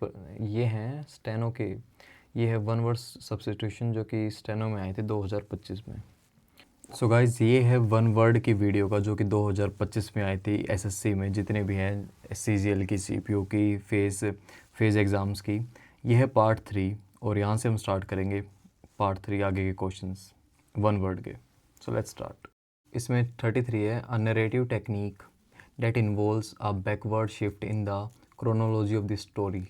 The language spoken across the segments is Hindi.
ये हैं स्टेनो के, ये है वन वर्ड सब्स्टिट्यूशन जो कि स्टेनो में आए थे 2025 में। सो गाइज ये है वन वर्ड की वीडियो का जो कि 2025 में आई थी एसएससी में, जितने भी हैं सीजीएल की, सीपीयू की, फेज़ एग्ज़ाम्स की। ये है पार्ट 3 और यहाँ से हम स्टार्ट करेंगे पार्ट 3 आगे के क्वेश्चंस वन वर्ड के। So let's start. इसमें 33 है, अ narrative technique that involves a backward shift in the chronology of the story,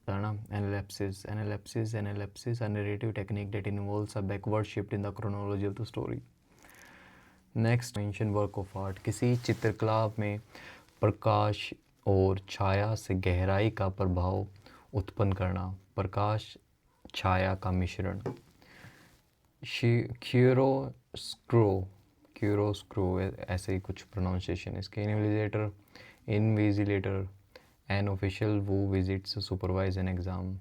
है ना। Analysis analysis analysis, a narrative technique that involves a backward shift in the chronology of the story. Next, mention work of art, किसी चित्रकला में प्रकाश और छाया से गहराई का प्रभाव उत्पन्न करना, प्रकाश छाया का मिश्रण। क्यूरोस्क्रो ऐसे ही कुछ प्रोनाउंसिएशन इसके। इनविजिलेटर एन ऑफिशियल वो visits supervise an exam.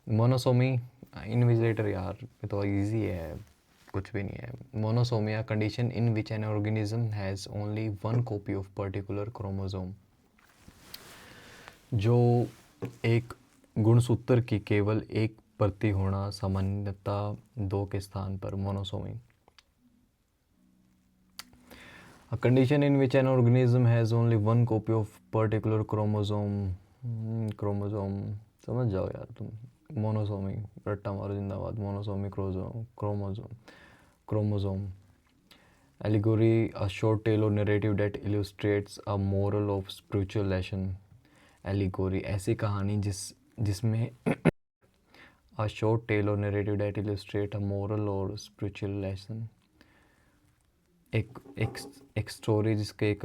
Monosomy, invigilator यार ये तो इजी है, कुछ भी नहीं है। Monosomia, condition in which an organism has only one copy of particular chromosome, जो एक गुणसूत्र की केवल एक प्रति होना, सामान्यतः 2 के स्थान पर, monosomy. A condition in which an organism has only one copy of particular chromosome, chromosome समझ जाओ यार तुम। मोनोसोमी, रट्टा मारो जिंदाबाद। Monosomy chromosome. Allegory, a short tale or narrative that illustrates a moral of spiritual lesson. Allegory, ऐसी कहानी जिसमें a short tale or narrative that illustrates a moral or spiritual lesson, एक स्टोरी जिसके एक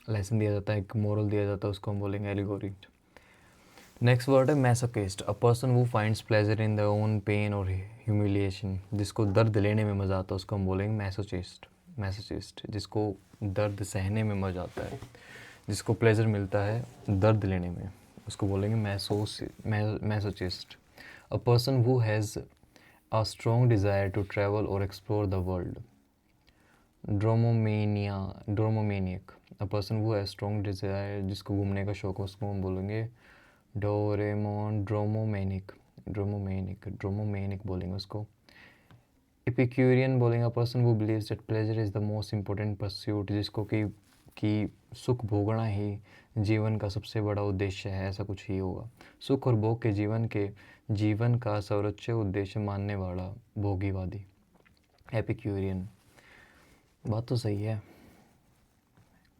लेसन दिया जाता है, एक मोरल दिया जाता है, उसको हम बोलेंगे एलिगोरी। नेक्स्ट वर्ड है masochist, a person who finds pleasure in the own pain और ह्यूमिलिएशन, जिसको दर्द लेने में मज़ा आता है उसको हम बोलेंगे मैसोचिस्ट, जिसको दर्द सहने में मज़ा आता है, जिसको प्लेजर मिलता है दर्द लेने में, उसको बोलेंगे masochist. A person who has a strong desire to travel और explore the world. Dromomaniac, a person who has strong desire, जिसको घूमने का शौक है, उसको हम बोलेंगे ड्रोमोमेनिक बोलेंगे उसको। एपिक्यूरियन बोलेंगे, a person who believes that pleasure is the most important pursuit, जिसको कि सुख भोगना ही जीवन का सबसे बड़ा उद्देश्य है, ऐसा कुछ ही होगा। सुख और भोग के जीवन का सर्वोच्च उद्देश्य मानने वाला, भोगीवादी, एपिक्यूरियन। बात तो सही है,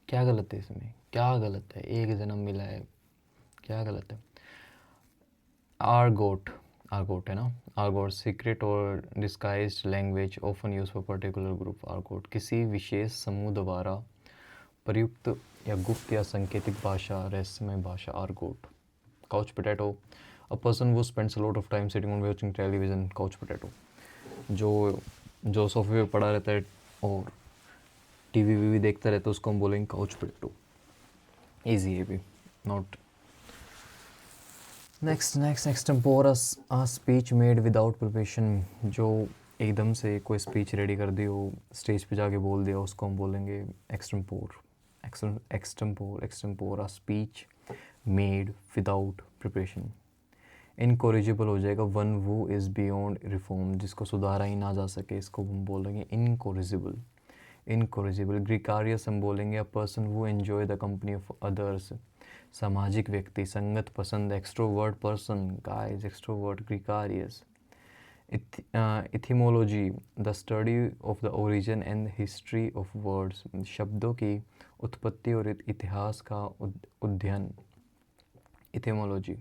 क्या गलत है इसमें, क्या गलत है, एक जन्म मिला है, क्या गलत है। आर्गोट है ना, आर्गोट, सीक्रेट और disguised language often use for particular group. Argot, किसी विशेष समूह द्वारा प्रयुक्त या गुप्त या सांकेतिक भाषा, रहस्यमय भाषा, आर्गोट। काउच पोटैटो, अ पर्सन वो spends a lot of time sitting on watching television, couch potato, जो सोफे पे पड़ा रहता है और टीवी देखता रहता है, उसको हम बोलेंगे काउच पोटैटो। ईजी है भी, not. Next extemporous, a speech made without preparation, जो एकदम से कोई स्पीच रेडी कर दी हो, स्टेज पे जाके बोल दिया, उसको हम बोलेंगे एक्सटेम्पोर। एक्सटेम्पोर, आ स्पीच मेड विदाउट प्रिपरेशन। इनकोरिजिबल हो जाएगा, वन वो इज़ बियॉन्ड रिफॉर्म, जिसको सुधारा ही ना जा सके, इसको हम बोलेंगे इनकोरिजिबल। ग्रिकारियस हम बोलेंगे, a person who enjoy the company of others, सामाजिक व्यक्ति, संगत पसंद, extrovert person, guys extrovert, gregarious. Etymology, the study of the origin and history of words, शब्दों की उत्पत्ति और इतिहास का अध्ययन, etymology.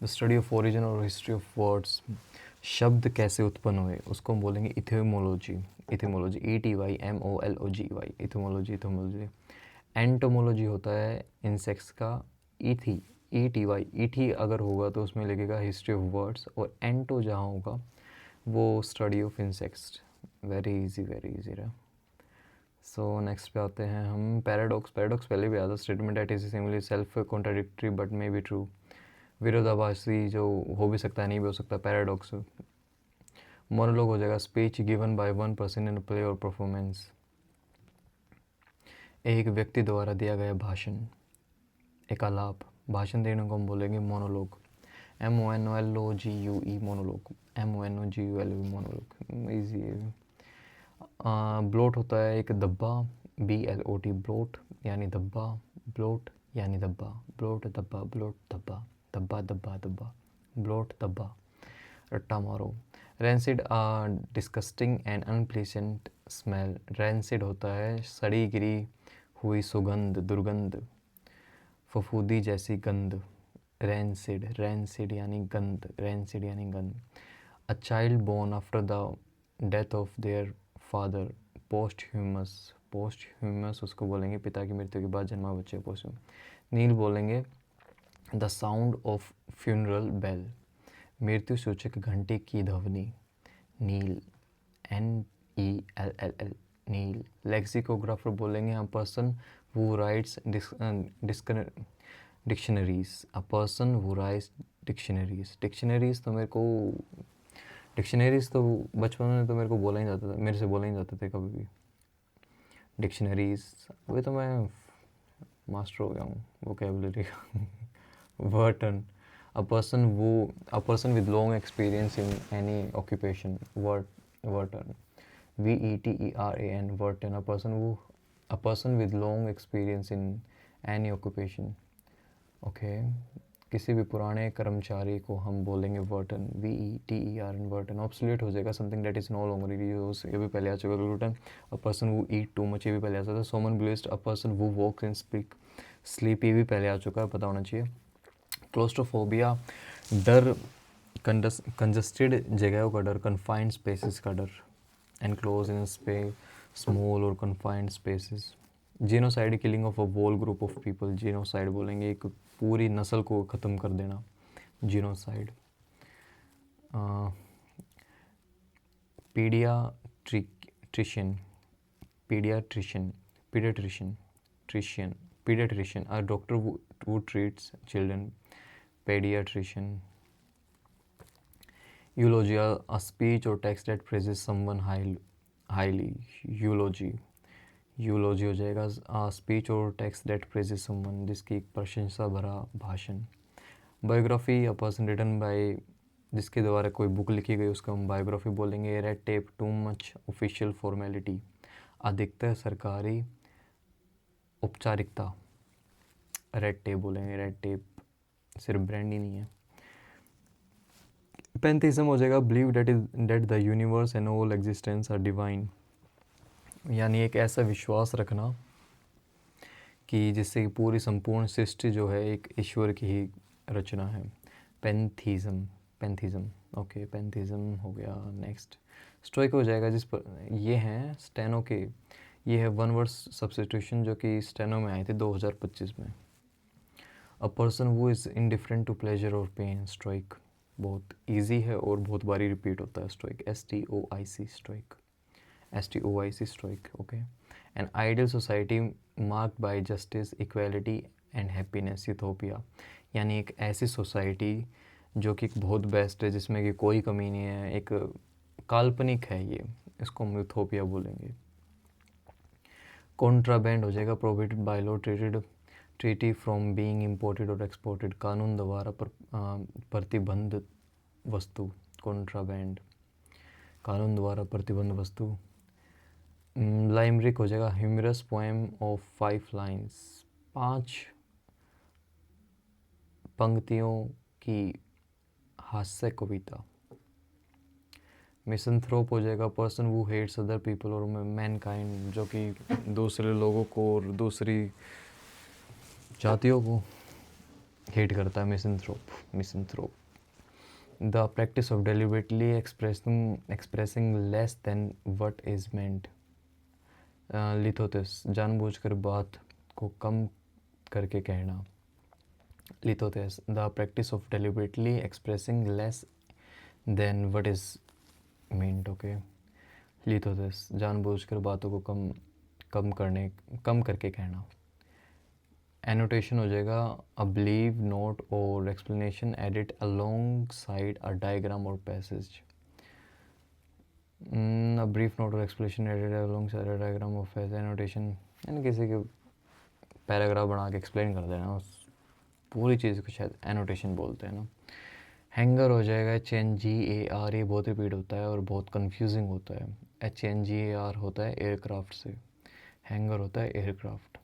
The study of origin और हिस्ट्री ऑफ वर्ड्स, शब्द कैसे उत्पन्न हुए, उसको हम बोलेंगे इथिमोलॉजी। ETYMOLOGY, इथिमोलॉजी। एंटोमोलॉजी होता है इंसेक्ट्स का, ETY अगर होगा तो उसमें लगेगा हिस्ट्री ऑफ वर्ड्स, और एंटो जहाँ होगा वो study of insects. Very easy रहा। सो नेक्स्ट पे आते हैं हम, पैराडॉक्स पहले भी आता, statement that is similarly self contradictory but may be true, विरोधाभासी, जो हो भी सकता है नहीं भी हो सकता, पैराडॉक्स। मोनोलॉग हो जाएगा, speech given by one person in play और परफॉर्मेंस, एक व्यक्ति द्वारा दिया गया भाषण, एक आलाप। भाषण देने को हम बोलेंगे monologue, MONOLOGUE monologue, MONOGULE monologue, easy है। ब्लोट होता है एक दब्बा, BLOT ब्लोट यानी धब्बा, ब्लोट यानी धब्बा, ब्लोट धब्बा, ब्लोट धब्बा, धब्बा धब्बा धब्बा, ब्लोट धब्बा, रट्टा मारो। Rancid disgusting and unpleasant smell, rancid होता है सड़ी गिरी हुई सुगंध, दुर्गंध, फफूदी जैसी गंध, रैंसिड, रैंसिड यानी गंध, रैंसिड यानी गंध। A child born after the death of their father, posthumous, posthumous उसको बोलेंगे पिता की मृत्यु के बाद जन्मा बच्चे पोस्ट। नील बोलेंगे the sound of funeral bell, मृत्यु सूचक घंटे की ध्वनि, नील, NELLL, नील। लेक्सिकोग्राफर बोलेंगे a person who rights dictionaries, a person who rights dictionaries. Dictionaries तो मेरे को, डिक्शनरीज तो बचपन में तो मेरे को बोला ही जाता था, मेरे से बोला ही जाते थे कभी भी डिक्शनरीज। अभी तो मैं मास्टर हो गया हूँ वोकेबलरी का। वर्टन, a person with long experience in any occupation, Wharton, WETERAN, Wharton, a person with long experience in any occupation, okay। किसी भी पुराने कर्मचारी को हम बोलेंगे वर्टन, WETERN, वर्टन। ऑब्सोल्यूट हो जाएगा something that is no longer use, ये भी पहले आ चुका है। Glutton, a person who eat too much, ये भी पहले आ चुका था। Somnambulist, a person who walks and sleep, ये भी पहले आ चुका है, पता होना चाहिए। क्लोस्ट्रोफोबिया, डर, कंजस्टेड जगहों का डर, कन्फाइंड स्पेसेस का डर, एनक्लोज इन स्पेस, स्मॉल और confined spaces. Genocide, killing of a whole group of people, genocide बोलेंगे एक पूरी नस्ल को ख़त्म कर देना, जीनोसाइड। पीडियाट्रिशियन, पीडियाट्रिशियन, पीडियाट्रिशियन, ट्रिशियन, pediatrician, a doctor who treats children, pediatrician। Eulogy, a speech or text that praises someone highly, eulogy, eulogy हो जाएगा a speech or text that praises someone, जिसकी प्रशंसा भरा भाषण। Biography, a person written by, जिसके द्वारा कोई बुक लिखी गई उसको हम बायोग्राफी बोलेंगे। Red tape, too much official formality, अधिकतर सरकारी औपचारिकता, रेड टेप बोलेंगे। रेड टेप सिर्फ ब्रांड ही नहीं है। पैंथीज्म हो जाएगा believe that the universe and all existence are divine, यानी एक ऐसा विश्वास रखना कि जिससे पूरी संपूर्ण सृष्टि जो है एक ईश्वर की ही रचना है। पैंथीज्म, पैंथीज्म, ओके, पैंथीज्म हो गया। नेक्स्ट स्टोइक हो जाएगा, जिस पर ये हैं स्टेनो के, ये है वन वर्ड सब्स्टिट्यूशन जो कि स्टेनो में आए थे 2025 में। A person who is indifferent to pleasure और पेन, स्टोइक, बहुत इजी है और बहुत बारी रिपीट होता है stoic, STOIC, stoic, STOIC, stoic, okay. An ideal society marked by justice, equality and happiness, utopia, यानी एक ऐसी सोसाइटी जो कि बहुत बेस्ट है, जिसमें कि कोई कमी नहीं है, एक काल्पनिक है ये, इसको हम यूथोपिया बोलेंगे। कॉन्ट्राबैंड हो जाएगा prohibited by law, treaty from being imported और एक्सपोर्टेड, कानून द्वारा प्रतिबंध वस्तु, कॉन्ट्राबैंड, कानून द्वारा प्रतिबंध वस्तु। लाइमरिक हो जाएगा ह्यूमरस पोएम ऑफ 5 लाइन्स, 5 पंक्तियों की हास्य कविता। मिसंथ्रोप हो जाएगा person who hates other people और मैनकाइंड, जो कि दूसरे लोगों को और दूसरी जातियों को हेट करता है, misanthrope, misanthrope. The practice of deliberately expressing less than what is meant, litotes, जानबूझकर बात को कम करके कहना, litotes, the practice of deliberately expressing less than what is meant, okay. Litotes, जानबूझकर बातों को कम करके कहना। एनोटेशन हो जाएगा अ बिलीव नोट और explanation added alongside a diagram और पैसेज, अ ब्रीफ नोट और explanation added alongside a diagram और पैसेज। एनोटेशन यानी किसी के पैराग्राफ बना के एक्सप्लेन कर देना उस पूरी चीज़ को शायद एनोटेशन बोलते हैं ना। हैंगर हो जाएगा HNGAR, ये बहुत रिपीट होता है और बहुत कंफ्यूजिंग होता है। HNGAR होता है एयरक्राफ्ट से, हैंगर होता है एयरक्राफ्ट।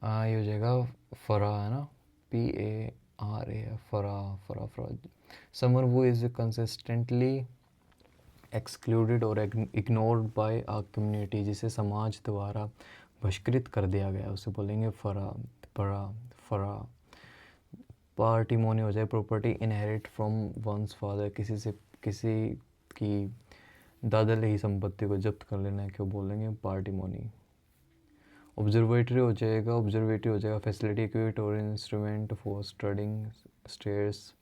ये हो जाएगा फरा है ना, PARA, फरा फरा फरा। समर वो इज़ कंसिस्टेंटली एक्सक्लूडेड और इग्नोर्ड बाय आ कम्युनिटी, जिसे समाज द्वारा बहिष्कृत कर दिया गया, उसे बोलेंगे फरा फरा फरा। पार्टिमोनी हो जाए property inherit from once father, किसी की दादा ही संपत्ति को जब्त कर लेना है, क्यों बोलेंगे पार्टिमोनी। ऑब्जर्वेटरी हो जाएगा फैसिलिटी इक्विप्ड और instrument for studying stairs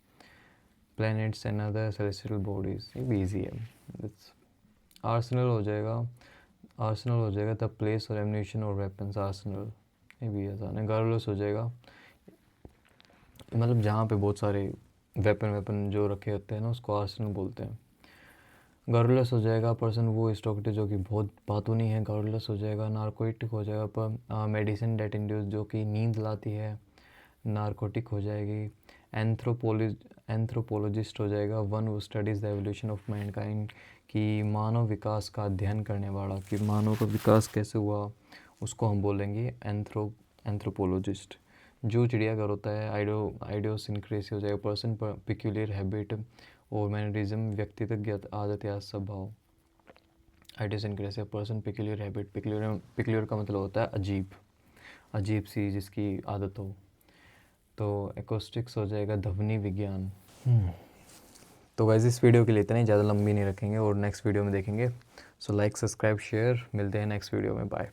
planets and other celestial bodies, ये भी ईजी है। आर्सेनल हो जाएगा द प्लेस और एमुनेशन और वेपन्स, आर्सेनल, ये भी आसान है। गार्डलेस हो जाएगा मतलब जहाँ पे बहुत सारे वेपन जो रखे होते हैं ना, उसको आर्सेनल बोलते हैं। गार्डलेस हो जाएगा पर्सन वो स्टॉकेड जो कि बहुत बातूनी है, गार्डलेस हो जाएगा। नार्कोटिक हो जाएगा पर मेडिसिन डेट इंड्यूस, जो कि नींद लाती है, नार्कोटिक हो जाएगी। एंथ्रोपोलॉजिस्ट हो जाएगा वन वो studies the evolution of Mankind, कि मानव विकास का अध्ययन करने वाला, कि मानव का विकास कैसे हुआ, उसको हम बोलेंगे एंथ्रोपोलॉजिस्ट। जो चिड़ियाघर होता है आइडियोसिंक्रेसी हो जाएगा पर्सन पर पिक्यूलियर हैबिट और मैनरिज्म, व्यक्तिगत आदत या स्वभाव। आइडियोसिंक्रेसी पर्सन पिक्यूलियर हैबिट, पिक्यूलियर का मतलब होता है अजीब सी जिसकी आदत हो। तो एकोस्टिक्स हो जाएगा ध्वनि विज्ञान। तो गाइस इस वीडियो के लिए इतना ही, ज़्यादा लंबी नहीं रखेंगे और नेक्स्ट वीडियो में देखेंगे। सो लाइक सब्सक्राइब शेयर, मिलते हैं नेक्स्ट वीडियो में, बाय।